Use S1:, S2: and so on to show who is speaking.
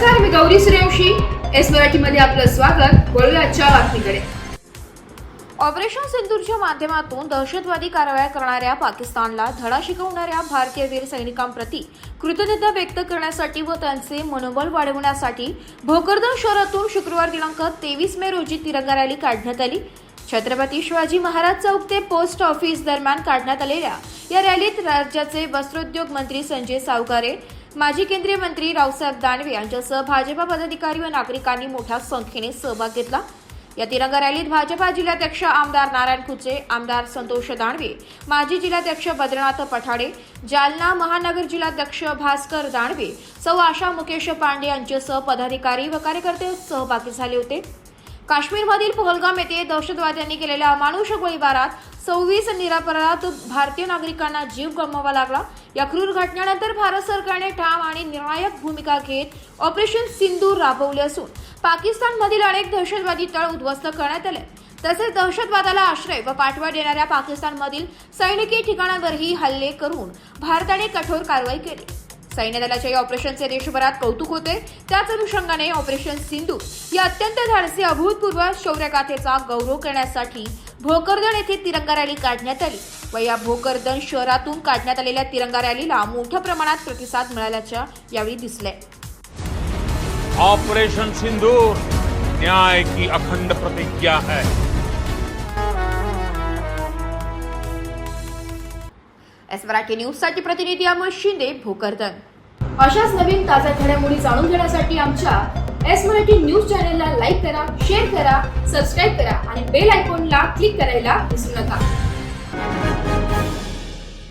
S1: नमस्कार, मी गौरी सूर्यवंशी. एस मराठीमध्ये आपलं स्वागत. वळूया आजच्या बातमीकडे.
S2: ऑपरेशन सिंदूरच्या माध्यमातून दहशतवादी कारवाया करणाऱ्या पाकिस्तानला धडा शिकवणाऱ्या भारतीय वीर सैनिकांप्रती कृतज्ञता व्यक्त करण्यासाठी व त्यांचे मनोबल वाढवण्यासाठी भोकरदन शहरातून शुक्रवार दिनांक 23 मे रोजी तिरंगा रॅली काढण्यात आली. छत्रपती शिवाजी महाराज चौक ते पोस्ट ऑफिस दरम्यान काढण्यात आलेल्या या रॅलीत राज्याचे वस्त्रोद्योग मंत्री संजय सावकारे, माजी केंद्रीय मंत्री रावसाहेब दानवे यांच्यासह भाजपा पदाधिकारी व नागरिकांनी मोठ्या संख्येने सहभाग घेतला. या तिरंगा रॅलीत भाजपा जिल्हाध्यक्ष आमदार नारायण खुचे, आमदार संतोष दानवे, माजी जिल्हाध्यक्ष बद्रनाथ पठाडे, जालना महानगर जिल्हाध्यक्ष भास्कर दानवे, सौ आशा मुकेश पांडे यांच्यासह पदाधिकारी व कार्यकर्ते सहभागी झाले होते. काश्मीरमधील पहलगाम येथे दहशतवाद्यांनी केलेल्या अमानुष गोळीबारात 26 निरपराध भारतीय नागरिकांना जीव गमवावा लागला. या क्रूर घटनेनंतर भारत सरकारने ठाम आणि निर्णायक भूमिका घेत ऑपरेशन सिंदूर राबवले असून पाकिस्तानमधील अनेक दहशतवादी तळ उद्ध्वस्त करण्यात आले. तसेच दहशतवादाला आश्रय व पाठबळ देणाऱ्या पाकिस्तानमधील सैनिकी ठिकाणांवरही हल्ले करून भारताने कठोर कारवाई केली. सैन्य दलाच्या या ऑपरेशनचे देशभरात कौतुक होते. त्याच अनुषंगाने ऑपरेशन सिंदूर या अत्यंत धाडसी अभूतपूर्व शौर्यगाथेचा गौरव करण्यासाठी भोकरदन येथे तिरंगा रॅली काढण्यात आली व या भोकरदन शहरातून काढण्यात आलेल्या तिरंगा रॅलीला मोठ्या प्रमाणात प्रतिसाद मिळाल्याचे यावेळी दिसले.
S3: ऑपरेशन सिंदूर न्याय की अखंड प्रतिज्ञा है.
S2: एस मराठी न्यूज साठी प्रतिनिधी अमर शिंदे, भोकरदन.
S1: अशाच नवीन ताज्या घडामोडी जाणून घेण्यासाठी आमच्या एस मराठी न्यूज चॅनलला लाईक करा, शेअर करा, सबस्क्राईब करा आणि बेल आयकॉनला क्लिक करायला विसरू नका.